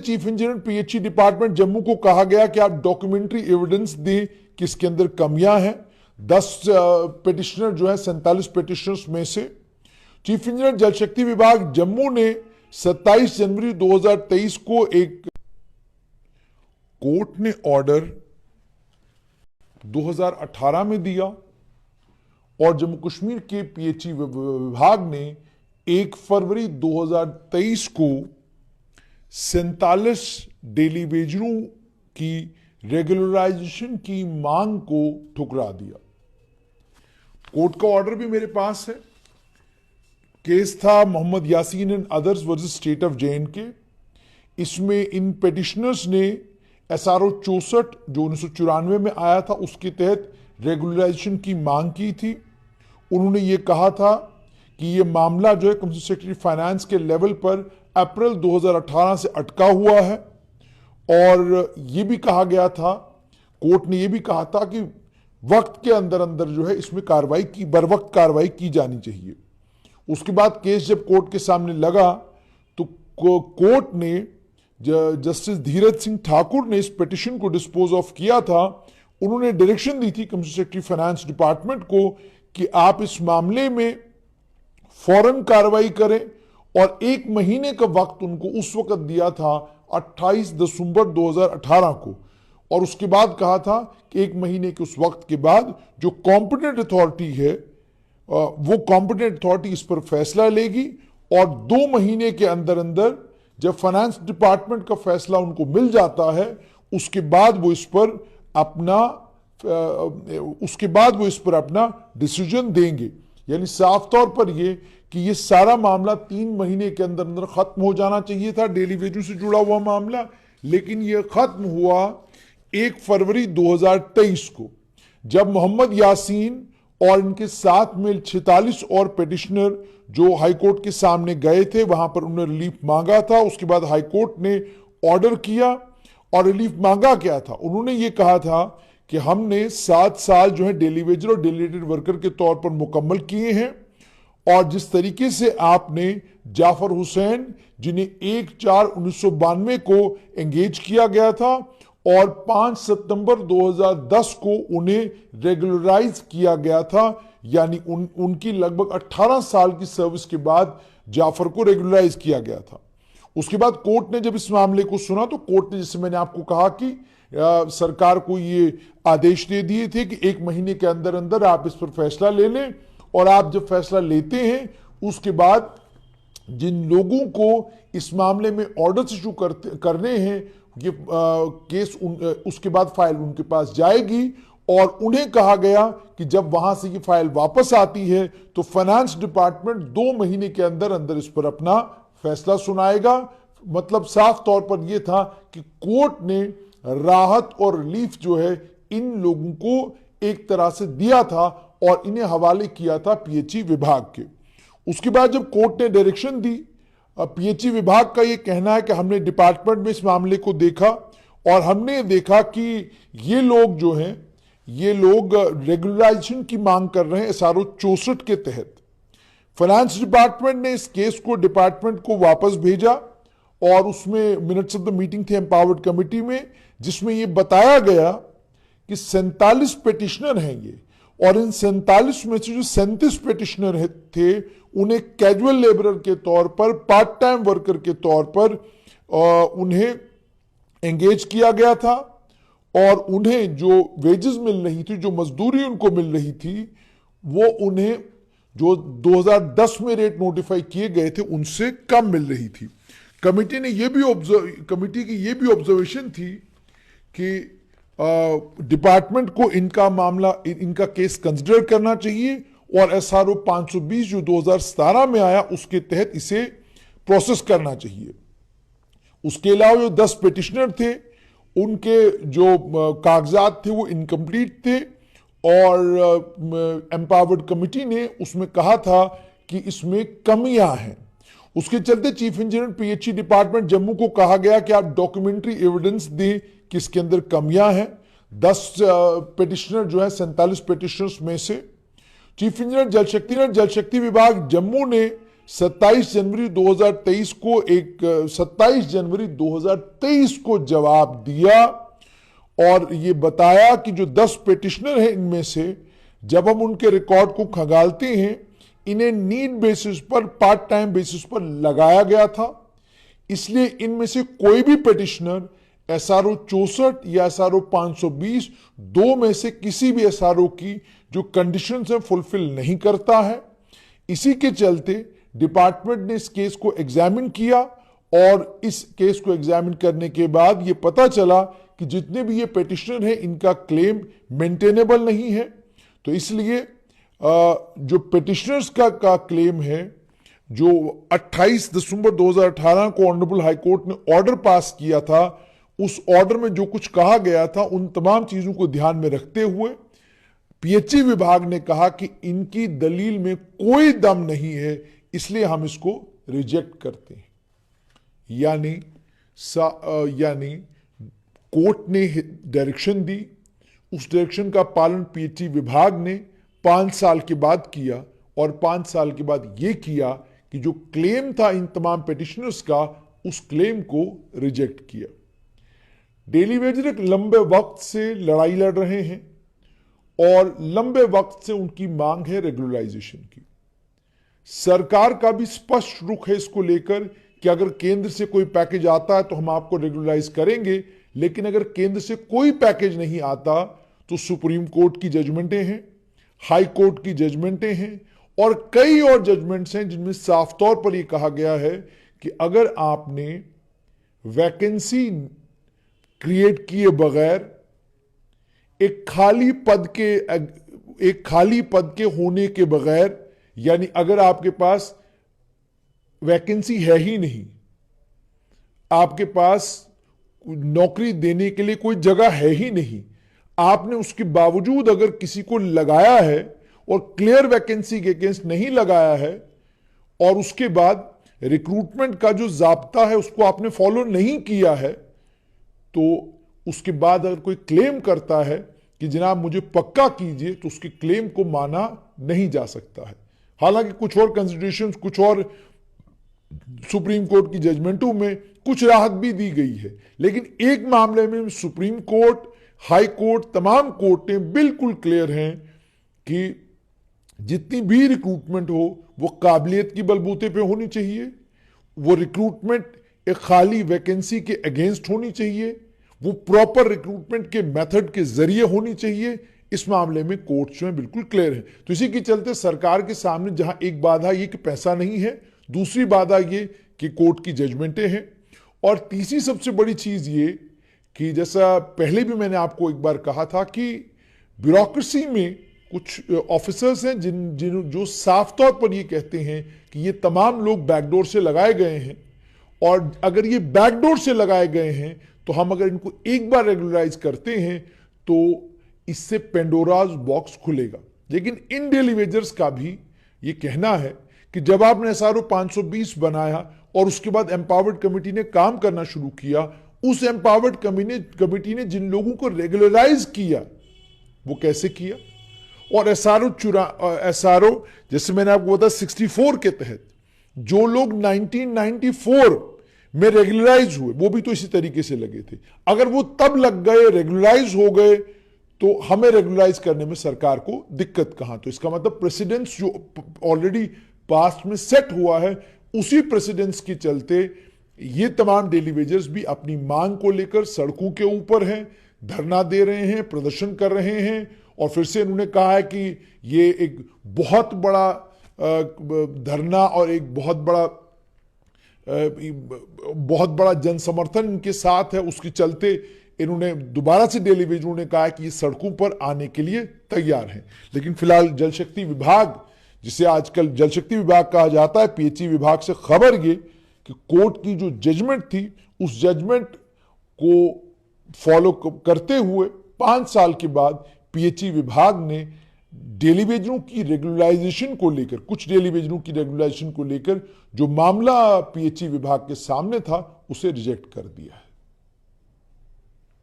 Chief engineer PHE department Jammu को कहा गया कि आप डॉक्यूमेंट्री एविडेंस दें कि इसके अंदर कमियां हैं। 10 पिटिशनर जो है 47 पिटिशनर्स में से चीफ इंजीनियर जल शक्ति विभाग जम्मू ने 27 जनवरी 2023 को एक कोर्ट ने ऑर्डर 2018 में दिया और जम्मू कश्मीर के पीएचई विभाग ने 1 फरवरी 2023 को 47 डेली वेजरों की रेगुलराइजेशन की मांग को ठुकरा दिया। कोर्ट का ऑर्डर भी मेरे पास है। केस था Mohammad Yasin and others versus state of J and K. इसमें इन पिटिशनर्स ने SRO 64 जो 1994 में आया था उसके तहत रेगुलराइजेशन की मांग की थी। उन्होंने ये कहा था कि ये मामला जो है कमिश्नर सेक्रेटरी फाइनेंस के लेवल पर अप्रैल 2018 से अटका हुआ है और ये भी कहा गया था, कोर्ट ने ये भी कहा था कि वक्त के अंदर अंदर जो है इसमें बर वक्त कार्रवाई की जानी चाहिए। उसके बाद केस जब कोर्ट के सामने लगा तो कोर्ट ने जस्टिस धीरज सिंह ठाकुर ने इस पिटिशन को डिस्पोज ऑफ किया था। उन्होंने डायरेक्शन दी थी कमिश्नर सेक्रेटरी फाइनेंस डिपार्टमेंट को कि आप इस मामले में फौरन कार्रवाई करें और 1 महीने का वक्त उनको उस वक्त दिया था 28 दिसंबर 2018 को और उसके बाद कहा था कि 1 महीने के उस वक्त के बाद जो कॉम्पिटेंट अथॉरिटी है वो कॉम्पिटेंट अथॉरिटी इस पर फैसला लेगी और 2 महीने के अंदर अंदर जब फाइनेंस डिपार्टमेंट का फैसला उनको मिल जाता है उसके बाद वो इस पर अपना डिसीजन देंगे। यानी साफ तौर पर ये कि ये सारा मामला 3 महीने के अंदर अंदर खत्म हो जाना चाहिए था, डेली वेजों से जुड़ा हुआ मामला, लेकिन ये खत्म हुआ 1 फरवरी 2023 को जब मोहम्मद यासीन और इनके साथ में 46 और पिटिशनर जो हाईकोर्ट के सामने गए थे, वहां पर उन्होंने रिलीफ मांगा था। उसके बाद हाईकोर्ट ने ऑर्डर किया और रिलीफ मांगा क्या था, उन्होंने ये कहा था कि हमने 7 साल जो है डेली वेजर और डेलीगेटेड वर्कर के तौर पर मुकम्मल किए हैं और जिस तरीके से आपने जाफर हुसैन जिन्हें 1/4/1992 को एंगेज किया गया था और 5 सितंबर 2010 को उन्हें रेगुलराइज किया गया था, यानी उनकी लगभग 18 साल की सर्विस के बाद जाफर को रेगुलराइज किया गया था। उसके बाद कोर्ट ने जब इस मामले को सुना तो कोर्ट ने, जैसे मैंने आपको कहा कि सरकार को ये आदेश दे दिए थे कि 1 महीने के अंदर अंदर आप इस पर फैसला ले लें और आप जब फैसला लेते हैं उसके बाद जिन लोगों को इस मामले में ऑर्डर इशू करने हैं ये केस उसके बाद फाइल उनके पास जाएगी और उन्हें कहा गया कि जब वहां से ये फाइल वापस आती है तो फाइनेंस डिपार्टमेंट 2 महीने के अंदर अंदर इस पर अपना फैसला सुनाएगा। मतलब साफ तौर पर यह था कि कोर्ट ने राहत और रिलीफ जो है इन लोगों को एक तरह से दिया था और इन्हें हवाले किया था पीएचई विभाग के। उसके बाद जब कोर्ट ने डायरेक्शन दी, पीएचई विभाग का यह कहना है कि हमने डिपार्टमेंट में इस मामले को देखा और हमने देखा कि ये लोग जो हैं ये लोग रेगुलराइजेशन की मांग कर रहे हैं SRO 64 के तहत। फाइनेंस डिपार्टमेंट ने इस केस को डिपार्टमेंट को वापस भेजा और उसमें मिनट्स ऑफ द मीटिंग थे एम्पावर्ड कमेटी में, जिसमें यह बताया गया कि 47 पिटिशनर हैं ये और इन 47 में से जो 37 पिटिशनर थे उन्हें कैजुअल लेबरर के तौर पर, पार्ट टाइम वर्कर के तौर पर उन्हें एंगेज किया गया था और उन्हें जो वेजेस मिल रही थी, जो मजदूरी उनको मिल रही थी, वो उन्हें जो 2010 में रेट नोटिफाई किए गए थे उनसे कम मिल रही थी। कमेटी की ये भी ऑब्जर्वेशन थी कि डिपार्टमेंट को इनका केस कंसिडर करना चाहिए और SRO 520 जो 2017 में आया उसके तहत इसे प्रोसेस करना चाहिए। उसके अलावा जो 10 पिटिशनर थे उनके जो कागजात थे वो इनकम्प्लीट थे और एम्पावर्ड कमेटी ने उसमें कहा था कि इसमें कमियां हैं। उसके चलते chief engineer PHE department Jammu को कहा गया कि आप डॉक्यूमेंट्री एविडेंस दें कि इसके अंदर कमियां हैं। 10 पिटिशनर जो है 47 पिटिशनर्स में से चीफ इंजीनियर जल शक्ति विभाग जम्मू ने 27 जनवरी 2023 को 27 जनवरी 2023 को जवाब दिया और ये बताया कि जो 10 पिटिशनर हैं इनमें से जब हम उनके रिकॉर्ड को खंगालते हैं, इन्हें नीड बेसिस पर, पार्ट टाइम बेसिस पर लगाया गया था। इसलिए इनमें से कोई भी पिटिशनर SRO 64 या SRO 520 दो में से किसी भी SRO की जो कंडीशंस हैं फुलफिल नहीं करता है। इसी के चलते डिपार्टमेंट ने इस केस को एग्जामिन किया और इस केस को एग्जामिन करने के बाद यह पता चला कि जितने भी ये पिटिशनर हैं इनका क्लेम मेंटेनेबल नहीं है। तो इसलिए जो पिटिशनर्स का क्लेम है, जो 28 दिसंबर 2018 को ऑनरेबल हाई कोर्ट ने ऑर्डर पास किया था, उस ऑर्डर में जो कुछ कहा गया था उन तमाम चीजों को ध्यान में रखते हुए PHE विभाग ने कहा कि इनकी दलील में कोई दम नहीं है, इसलिए हम इसको रिजेक्ट करते हैं। यानी कोर्ट ने डायरेक्शन दी, उस डायरेक्शन का पालन PHE विभाग ने 5 साल के बाद किया और 5 साल के बाद यह किया कि जो क्लेम था इन तमाम पिटिशनर्स का, उस क्लेम को रिजेक्ट किया। डेली वेजर एक लंबे वक्त से लड़ाई लड़ रहे हैं और लंबे वक्त से उनकी मांग है रेगुलराइजेशन की। सरकार का भी स्पष्ट रुख है इसको लेकर कि अगर केंद्र से कोई पैकेज आता है तो हम आपको रेगुलराइज करेंगे, लेकिन अगर केंद्र से कोई पैकेज नहीं आता तो सुप्रीम कोर्ट की जजमेंटें हैं, हाई कोर्ट की जजमेंटें हैं और कई और जजमेंट्स हैं जिनमें साफ तौर पर यह कहा गया है कि अगर आपने वैकेंसी क्रिएट किए बगैर एक खाली पद के होने के बगैर, यानी अगर आपके पास वैकेंसी है ही नहीं, आपके पास नौकरी देने के लिए कोई जगह है ही नहीं, आपने उसके बावजूद अगर किसी को लगाया है और क्लियर वैकेंसी के अगेंस्ट नहीं लगाया है और उसके बाद रिक्रूटमेंट का जो जाब्ता है उसको आपने फॉलो नहीं किया है, तो उसके बाद अगर कोई क्लेम करता है कि जनाब मुझे पक्का कीजिए, तो उसके क्लेम को माना नहीं जा सकता है। हालांकि कुछ और कंसिडरेशंस, कुछ और सुप्रीम कोर्ट की जजमेंटों में कुछ राहत भी दी गई है, लेकिन एक मामले में सुप्रीम कोर्ट, हाई कोर्ट, तमाम कोर्टें बिल्कुल क्लियर हैं कि जितनी भी रिक्रूटमेंट हो वो काबिलियत की बलबूते पे होनी चाहिए, वो रिक्रूटमेंट एक खाली वैकेंसी के अगेंस्ट होनी चाहिए, वो प्रॉपर रिक्रूटमेंट के मेथड के जरिए होनी चाहिए। इस मामले में कोर्ट जो है बिल्कुल क्लियर है। तो इसी के चलते सरकार के सामने जहां एक बाधा ये कि पैसा नहीं है, दूसरी बाधा ये कि कोर्ट की जजमेंटें हैं, और तीसरी सबसे बड़ी चीज ये कि जैसा पहले भी मैंने आपको एक बार कहा था कि ब्यूरोक्रेसी में कुछ ऑफिसर्स हैं जो साफ तौर पर ये कहते हैं कि ये तमाम लोग बैकडोर से लगाए गए हैं, और अगर ये बैकडोर से लगाए गए हैं तो हम अगर इनको एक बार रेगुलराइज करते हैं तो इससे पेंडोराज बॉक्स खुलेगा। लेकिन इन डेली वेजर्स का भी ये कहना है कि जब आपने SRO 520 बनाया और उसके बाद एम्पावर्ड कमेटी ने काम करना शुरू किया, उस एम्पावर्ड कमेटी ने जिन लोगों को रेगुलराइज किया वो कैसे किया, और SRO जैसे मैंने आपको बताया 64 के तहत जो लोग 1994 में रेगुलराइज हुए वो भी तो इसी तरीके से लगे थे। अगर वो तब लग गए, रेगुलराइज हो गए, तो हमें रेगुलराइज करने में सरकार को दिक्कत कहां। तो इसका मतलब प्रेसिडेंस जो ऑलरेडी पास्ट में सेट हुआ है, उसी प्रेसिडेंस के चलते ये तमाम डेली वेजर्स भी अपनी मांग को लेकर सड़कों के ऊपर हैं, धरना दे रहे हैं, प्रदर्शन कर रहे हैं, और फिर से इन्होंने कहा है कि ये एक बहुत बड़ा धरना और एक बहुत बड़ा जन समर्थन इनके साथ है। उसके चलते इन्होंने दोबारा से डेली वेजरों ने कहा है कि ये सड़कों पर आने के लिए तैयार हैं। लेकिन फिलहाल जल शक्ति विभाग, जिसे आजकल जल शक्ति विभाग कहा जाता है, PHE विभाग से खबर ये कि कोर्ट की जो जजमेंट थी उस जजमेंट को फॉलो करते हुए 5 साल के बाद PHE विभाग ने डेली वेजरों की रेगुलराइजेशन को लेकर, कुछ डेली वेजरों की रेगुलराइजेशन को लेकर जो मामला PHE विभाग के सामने था उसे रिजेक्ट कर दिया है।